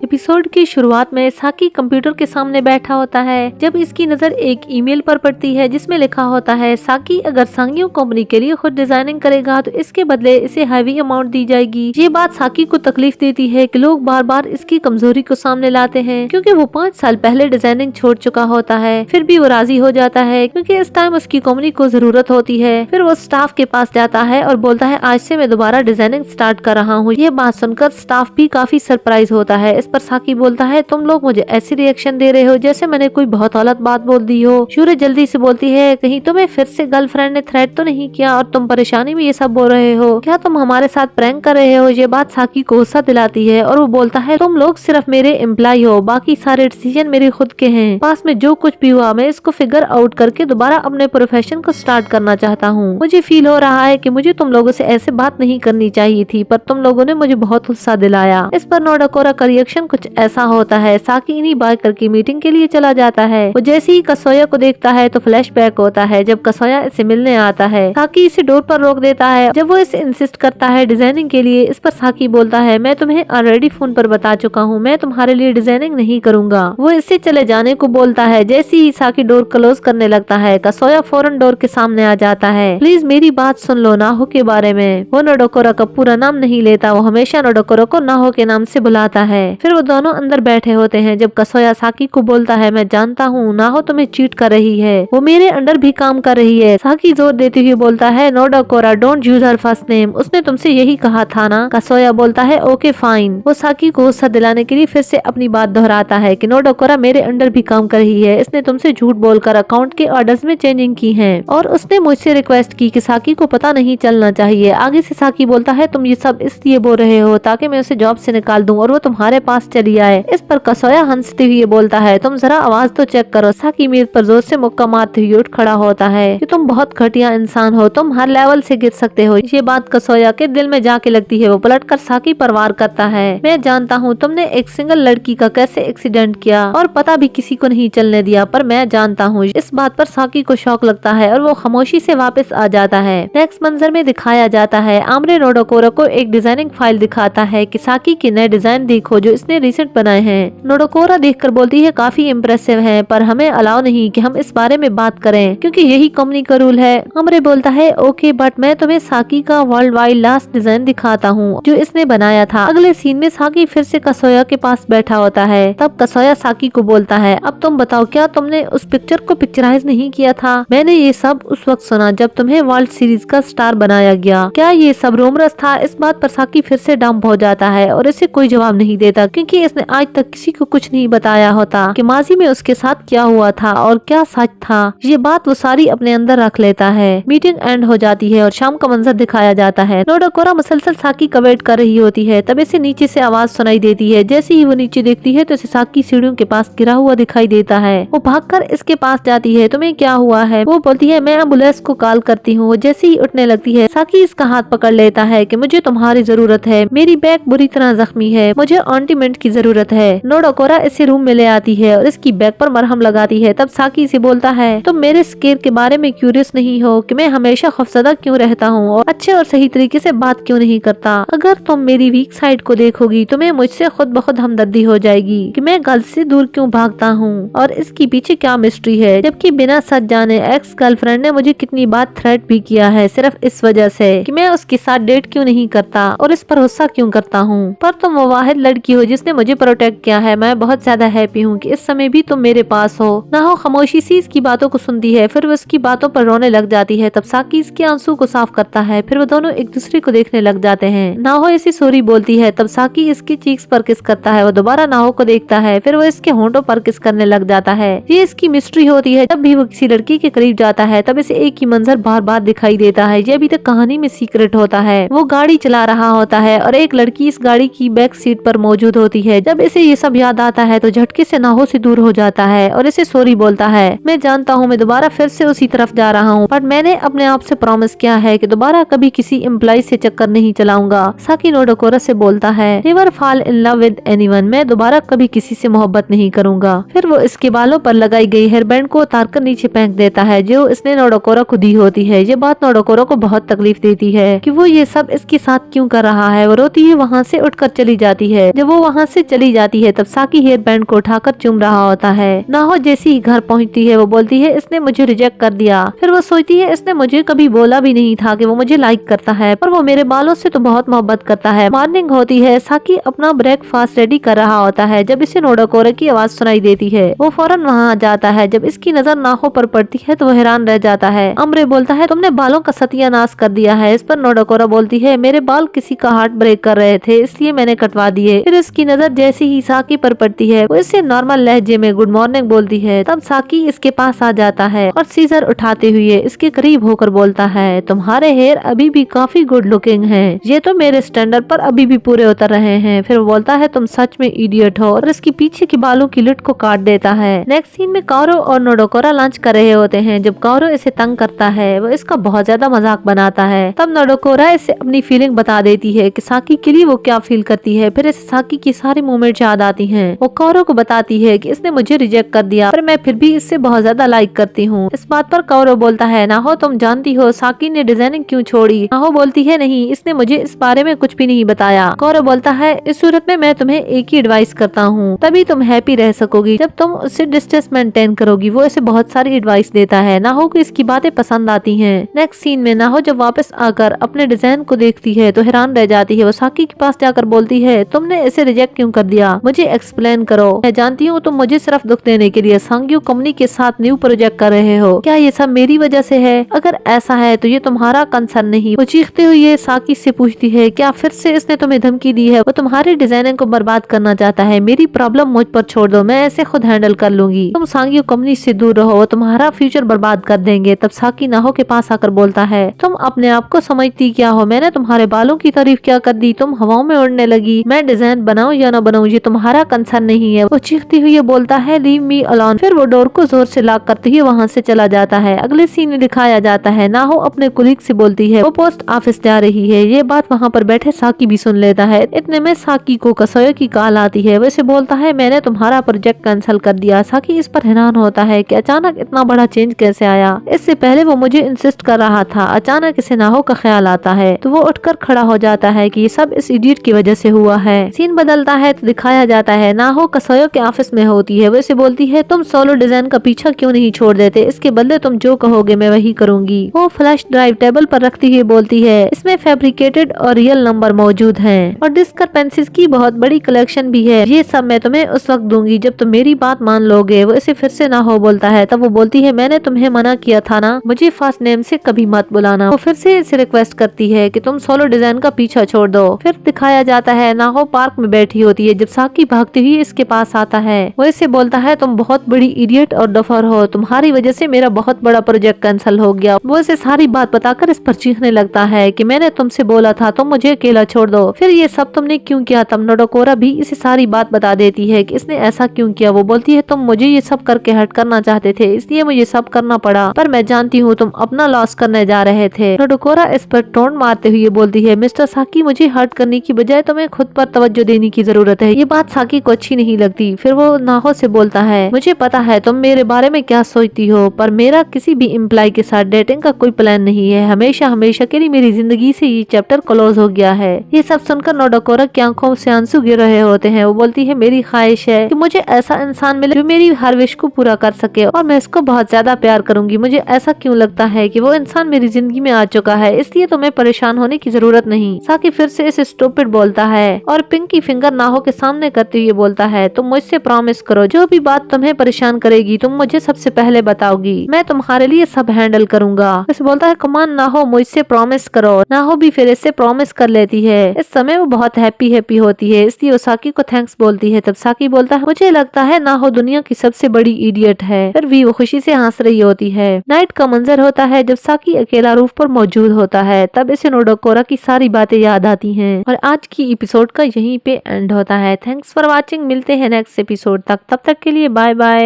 Episode की शुरुआत में साकी कंप्यूटर के सामने बैठा होता है जब इसकी नजर एक ईमेल पर पड़ती है जिसमें लिखा होता है साकी अगर सांगियो कंपनी के लिए खुद डिजाइनिंग करेगा तो इसके बदले इसे हैवी अमाउंट दी जाएगी। ये बात साकी को तकलीफ देती है कि लोग बार बार इसकी कमजोरी को सामने लाते हैं क्योंकि वो 5 साल पहले डिजाइनिंग छोड़ चुका होता है। फिर भी वो राजी हो जाता है क्योंकि इस टाइम उसकी कंपनी को जरूरत होती है। फिर वो स्टाफ के पास जाता है और बोलता है आज से मैं दोबारा डिजाइनिंग स्टार्ट कर रहा हूँ। ये बात सुनकर स्टाफ भी काफी सरप्राइज होता है। इस पर साकी बोलता है तुम लोग मुझे ऐसी रिएक्शन दे रहे हो जैसे मैंने कोई बहुत गलत बात बोल दी हो। शूर्य जल्दी से बोलती है कहीं तुम्हें फिर से गर्लफ्रेंड ने थ्रेट तो नहीं किया और तुम परेशानी में ये सब बोल रहे हो, क्या तुम हमारे साथ प्रैंक कर रहे हो। ये बात साकी को गुस्सा दिलाती है और वो बोलता है तुम लोग सिर्फ मेरे एम्प्लॉय हो, बाकी सारे डिसीजन मेरे खुद के हैं। पास में जो कुछ भी हुआ मैं इसको फिगर आउट करके दोबारा अपने प्रोफेशन को स्टार्ट करना चाहता हूँ। मुझे फील हो रहा है कि मुझे तुम लोगों से ऐसे बात नहीं करनी चाहिए थी पर तुम लोगों ने मुझे बहुत गुस्सा दिलाया। इस पर नोडोकोरा का रिएक्शन कुछ ऐसा होता है। साकी इन्हीं बाइकर की मीटिंग के लिए चला जाता है। वो जैसे ही कसोया को देखता है तो फ्लैशबैक होता है जब कसोया इसे मिलने आता है। साकी इसे डोर पर रोक देता है जब वो इसे इंसिस्ट करता है डिजाइनिंग के लिए। इस पर साकी बोलता है मैं तुम्हें ऑलरेडी फोन पर बता चुका हूँ, मैं तुम्हारे लिए डिजाइनिंग नहीं करूंगा। वो इससे चले जाने को बोलता है। जैसे ही साकी डोर क्लोज करने लगता है कसोया फौरन डोर के सामने आ जाता है। प्लीज मेरी बात सुन लो नाहो के बारे में। वो नोडोकोरा का पूरा नाम नहीं लेता, वो हमेशा नोडोकोरा को नाहो के नाम से बुलाता है। फिर वो दोनों अंदर बैठे होते हैं जब कसोया साकी को बोलता है मैं जानता हूँ नाहो तुम्हें चीट कर रही है, वो मेरे अंडर भी काम कर रही है। साकी जोर देते हुए बोलता है नोडोकोरा don't use her first name, उसने तुमसे यही कहा था ना। कसोया बोलता है ओके फाइन। वो साकी को गुस्सा दिलाने के लिए फिर से अपनी बात दोहराता है कि नोडोकोरा मेरे अंडर भी काम कर रही है, इसने तुमसे झूठ बोलकर अकाउंट के ऑर्डर्स में चेंजिंग की है और उसने मुझसे रिक्वेस्ट की कि साकी को पता नहीं चलना चाहिए। आगे से साकी बोलता है तुम ये सब इसलिए बोल रहे हो ताकि मैं उसे जॉब से निकाल दूं और वो तुम्हारे पास चली आए। इस पर कसोया हंसते हुए बोलता है तुम जरा आवाज तो चेक करो। साकी मेज पर जोर से मुक्का मारते हुए उठ खड़ा होता है कि तुम बहुत घटिया इंसान हो, तुम हर लेवल से गिर सकते हो। ये बात कसोया के दिल में जाके लगती है। वो पलटकर साकी पर वार करता है मैं जानता हूँ तुमने एक सिंगल लड़की का कैसे एक्सीडेंट किया और पता भी किसी को नहीं चलने दिया, पर मैं जानता हूँ। इस बात पर साकी को शौक लगता है और वो खामोशी से वापस आ जाता है। नेक्स्ट मंजर में दिखाया जाता है आमरे नोडोकोरा को एक डिजाइनिंग फाइल दिखाता है कि साकी के नए डिजाइन देखो जो इसने रिसेंट बनाए हैं। नोडोकोरा देखकर बोलती है काफी इम्प्रेसिव है पर हमें अलाउ नहीं कि हम इस बारे में बात करें क्योंकि यही कंपनी का रूल है। आमरे बोलता है ओके बट मैं तुम्हें साकी का वर्ल्ड वाइड लास्ट डिजाइन दिखाता हूँ जो इसने बनाया था। अगले सीन में साकी फिर से कसोया के पास बैठा होता है। तब कसोया साकी को बोलता है अब तुम बताओ क्या तुमने उस पिक्चर को पिक्चराइज नहीं किया था। मैंने ये सब उस वक्त सुना जब तुम्हें वर्ल्ड सीरीज का स्टार बनाया गया, क्या ये सब रूमरस था। इस बात पर साकी फिर से डंप हो जाता है और इसे कोई जवाब नहीं देता क्योंकि इसने आज तक किसी को कुछ नहीं बताया होता कि माजी में उसके साथ क्या हुआ था और क्या सच था। ये बात वो सारी अपने अंदर रख लेता है। मीटिंग एंड हो जाती है और शाम का मंजर दिखाया जाता है। नोडोकोरा मुसलसल साकी का वेट कर रही होती है। तब इसे नीचे से आवाज सुनाई देती है। जैसे ही वो नीचे देखती है तो इसे साकी सीढ़ियों के पास गिरा हुआ दिखाई देता है। वो भागकर इसके पास जाती है तुम्हें क्या हुआ है। वो बोलती है मैं एम्बुलेंस को कॉल करती हूँ। जैसे ही उठने लगती है साकी इसका हाथ पकड़ लेता है कि मुझे तुम्हारी जरूरत है, मेरी बैक बुरी तरह जख्मी है, मुझे ऑइंटमेंट की जरूरत है। नोडोकोरा इसे रूम में ले आती है और इसकी बैक पर मरहम लगाती है। तब साकी से बोलता है तुम मेरे स्केर के बारे में क्यूरियस नहीं हो कि मैं हमेशा खौफजदा क्यों रहता हूँ और अच्छे और सही तरीके से बात क्यों नहीं करता। अगर तुम मेरी वीक साइड को देखोगी तुम्हें मुझसे खुद ब खुद हमदर्दी हो जाएगी कि मैं गर्ल्स से दूर क्यों भागता हूँ और इसकी पीछे क्या मिस्ट्री है। जबकि बिना सच जाने एक्स गर्लफ्रेंड ने मुझे कितनी बार थ्रेट भी किया है सिर्फ इस वजह से कि मैं उसके साथ डेट क्यों नहीं करता और इस पर गुस्सा क्यों करता हूँ। पर तुम वो वाहिद लड़की हो जिसने मुझे प्रोटेक्ट किया है। मैं बहुत ज्यादा हैप्पी हूँ कि इस समय भी तुम मेरे पास हो। नाहो खामोशी से इसकी बातों को सुनती है फिर वो उसकी बातों पर रोने लग जाती है। तब साकी इसके आंसू को साफ करता है फिर वो दोनों एक दूसरे को देखने लग जाते हैं। नाहो इसे सॉरी बोलती है। तब साकी इसकी चीक्स पर किस करता है। वो दोबारा नाहो को देखता है फिर वो इसके होंठों पर किस करने लग जाता है। ये इसकी मिस्ट्री होती है। जब भी वो किसी लड़की के करीब जाता है तब इसे एक ही मंजर बार बार दिखाई देता है। ये अभी तक कहानी में सीक्रेट होता है। वो गाड़ी चला रहा होता है और एक लड़की इस गाड़ी की बैक सीट पर मौजूद होती है। जब इसे ये सब याद आता है तो झटके से नाहो से दूर हो जाता है और इसे सॉरी बोलता है। मैं जानता हूँ मैं दोबारा फिर से उसी तरफ जा रहा हूँ, पर मैंने अपने आप से प्रॉमिस किया है कि दोबारा कभी किसी एम्प्लॉय से चक्कर नहीं चलाऊंगा। साकी नोडोकोरा से बोलता है, never fall in love with anyone, मैं दोबारा कभी किसी से मोहब्बत नहीं करूंगा। फिर वो इसके बालों पर लगाई गई हेयर बैंड को उतार कर नीचे फेंक देता है, जो इसने नोडोकोरा को दी होती है। ये बात नोडोकोरा को बहुत तकलीफ देती है कि वो ये सब इसके साथ क्यों कर रहा है। वो रोती हुई वहाँ से उठकर चली जाती है। जब वो वहाँ से चली जाती है तब साकी हेयर बैंड को उठाकर चूम रहा होता है। नाहो जैसी ही घर पहुँचती है वो बोलती है, इसने मुझे रिजेक्ट कर दिया। फिर वो सोचती है, इसने मुझे कभी बोला भी नहीं था कि वो मुझे लाइक करता है, पर वो मेरे बालों से तो बहुत मोहब्बत करता है। मॉर्निंग होती है, साकी अपना ब्रेकफास्ट रेडी कर रहा होता है जब इसे नोडोकोरा की आवाज सुनाई देती है। वो फौरन वहाँ आ जाता है। जब इसकी नजर नाहो पर पड़ती है तो वो हैरान रह जाता है। अम्रे बोलता है, तुमने बालों का सत्यानाश कर दिया है। इस पर नोडोकोरा बोलती है, मेरे बाल किसी का हार्ट ब्रेक कर रहे थे इसलिए मैंने कटवा दिए। फिर इसकी नजर जैसी ही साकी पर पड़ती है वो इससे नॉर्मल लहजे में गुड मॉर्निंग बोलती है। तब साकी इसके पास आ जाता है और सीजर उठाते हुए इसके करीब होकर बोलता है, तुम्हारे हेयर अभी भी काफी गुड लुकिंग हैं। ये तो मेरे स्टैंडर्ड पर अभी भी पूरे उतर रहे हैं। फिर वो बोलता है, तुम सच में इडियट हो, और इसकी पीछे की बालों की लुट को काट देता है। नेक्स्ट सीन में कारो और नोडोकोरा लंच कर रहे होते हैं। जब कारो इसे तंग करता है वो इसका बहुत ज्यादा मजाक बनाता है। तब नोडोकोरा इसे अपनी फीलिंग बता देती है कि साकी के लिए वो क्या फील करती है। फिर इसे साकी की सारी मूवमेंट याद आती हैं। वो कारो को बताती है कि इसने मुझे रिजेक्ट कर दिया, पर मैं फिर भी इससे बहुत ज्यादा लाइक करती हूँ। इस बात पर कारो बोलता है, नाहो तुम जानती हो साकी ने डिजाइनिंग क्यों छोड़ी। नाहो बोलती है, नहीं, इसने मुझे इस बारे में कुछ भी नहीं बताया। कारो बोलता है, इस सूरत में मैं तुम्हें एक ही एडवाइस करता हूँ, तभी तुम हैप्पी रह सकोगी जब तुम उससे डिस्टेंस मेंटेन करोगी। वो इसे बहुत सारी एडवाइस देता है। नाहो को इसकी बातें पसंद आती हैं। नेक्स्ट सीन में नाहो जब वापस आकर अपने डिजाइन को देखती है तो हैरान रह जाती है। वो साकी के पास जाकर बोलती है, तुमने इसे रिजेक्ट क्यों कर दिया, मुझे एक्सप्लेन करो। मैं जानती हूँ तुम मुझे सिर्फ दुख देने के लिए सांग्यू कंपनी के साथ न्यू प्रोजेक्ट कर रहे हो। क्या ये सब मेरी वजह से है? अगर ऐसा है तो ये तुम्हारा कंसर्न नहीं। वो चीखते हुए साकी से पूछती है, क्या फिर से इसने तुम्हें धमकी दी है? वो तुम्हारे डिजाइनिंग को बर्बाद करना चाहता है। मेरी प्रॉब्लम मुझ पर छोड़ दो, मैं ऐसे खुद हैंडल कर लूंगी। तुम सांग्यू कंपनी से दूर रहो, वो तुम्हारा फ्यूचर बर्बाद कर देंगे। तब साकी नाहो के पास आकर बोलता है, तुम अपने आप को समझती क्या हो? मैंने तुम्हारे बालों की तारीफ क्या कर दी? तुम हवाओं में उड़ने लगी। मैं डिजाइन बनाऊं या ना बनाऊं ये तुम्हारा कंसर्न नहीं है। वो चीखती हुई बोलता है, लीव मी अलोन। फिर वो डोर को जोर से लॉक करते हुए वहाँ से चला जाता है। अगले सीन में दिखाया जाता है, नाहो अपने कुलीग से बोलती है वो पोस्ट ऑफिस जा रही है। ये बात वहाँ पर बैठे साकी भी सुन लेता है। इतने में साकी को कसोयो की कॉल आती है। वैसे बोलता है, मैंने तुम्हारा प्रोजेक्ट कैंसिल कर दिया। साकी इस पर हैरान होता है कि अचानक इतना बड़ा चेंज कैसे आया। इससे पहले वो मुझे इंसिस्ट कर रहा था। अचानक इसे नाहो का ख्याल आता है तो वो उठकर खड़ा हो जाता है कि ये सब इस इडियट की वजह से हुआ है। सीन बदलता है तो दिखाया जाता है नाहो कसोयो के ऑफिस में होती है। वैसे बोलती है, तुम सोलो डिजाइन का पीछा क्यों नहीं छोड़ देते? इसके बदले तुम जो कहोगे मैं वही करूंगी। वो फ्लैश ड्राइव टेबल पर रखती हुई बोलती है, इसमें फैब्रिकेटेड और रियल नंबर मौजूद हैं और डिस्क्रपेंसीज की बहुत बड़ी कलेक्शन भी है। ये सब मैं तुम्हें उस वक्त दूंगी जब तुम मेरी बात मान लोगे। वो इसे फिर से नाहो बोलता है। तब वो बोलती है, मैंने तुम्हें मना किया था ना, मुझे फर्स्ट नेम से कभी मत बुलाना। वो फिर से इसे रिक्वेस्ट करती है कि तुम सोलो डिजाइन का पीछा छोड़ दो। फिर दिखाया जाता है नाहो पार्क में बैठी होती है जब साकी भागती हुई इसके पास आता है। वो इसे बोलता है, तुम बहुत बड़ी इडियट और डफर हो, तुम्हारी वजह से मेरा बहुत बड़ा प्रोजेक्ट कैंसिल हो गया। वो इसे सारी बात बताकर इस पर चीखने लगता है कि मैंने तुमसे बोला था तुम मुझे अकेला छोड़ दो, फिर ये सब तुमने क्यों किया? तब नोडोकोरा भी इसे सारी बात बता देती है कि इसने ऐसा क्यों किया। वो बोलती है, तुम मुझे ये सब करके हर्ट करना चाहते थे इसलिए मुझे सब करना पड़ा, पर मैं जानती हूँ तुम अपना लॉस करने जा रहे थे। नोडोकोरा इस पर टोन मारते हुए बोलती है, मिस्टर साकी, मुझे हर्ट करने की बजाय तुम्हें खुद पर तवज्जो देने की जरूरत है। ये बात साकी को अच्छी नहीं लगती। फिर वो नाहो से बोलता है, मुझे पता है तुम मेरे बारे में क्या सोचती हो, पर मेरा किसी भी एम्प्लॉय के साथ डेटिंग का कोई प्लान नहीं है। हमेशा हमेशा के लिए मेरी जिंदगी से ये चैप्टर क्लोज हो गया है। ये सब सुनकर नोडोकोरा की आंखों से आंसू गिर रहे होते हैं। वो बोलती है, मेरी ख्वाहिश है कि मुझे ऐसा इंसान मिले जो मेरी हर विश को पूरा कर सके और मैं इसको बहुत ज्यादा प्यार करूंगी। मुझे ऐसा क्यों लगता है कि वो इंसान मेरी जिंदगी में आ चुका है, इसलिए तुम्हें परेशान होने की जरूरत नहीं। साकी फिर से इसे स्टूपिड बोलता है और पिंकी फिंगर नाहो के सामने करते हुए बोलता है, तुम मुझसे प्रॉमिस करो जो भी बात तुम्हें परेशान करेगी तुम मुझे सबसे पहले बताओगी, मैं तुम्हारे लिए सब हैंडल करूंगा। इसे बोलता है, कमान नाहो, मुझसे प्रॉमिस करो। नाहो भी फिर इससे प्रॉमिस कर लेती है। इस समय वो बहुत हैप्पी होती है, इसलिए वो साकी को थैंक्स बोलती है। तब साकी बोलता है, मुझे लगता है नाहो दुनिया की सबसे बड़ी इडियट है। फिर भी वो खुशी से हंस रही होती है। नाइट का मंजर होता है जब साकी अकेला रूफ पर मौजूद होता है। तब इसे नोडोकोरा की सारी बातें याद आती हैं और आज की एपिसोड का यहीं पे एंड होता है। थैंक्स फॉर वॉचिंग, मिलते हैं नेक्स्ट एपिसोड तक, तब तक के लिए बाय बाय।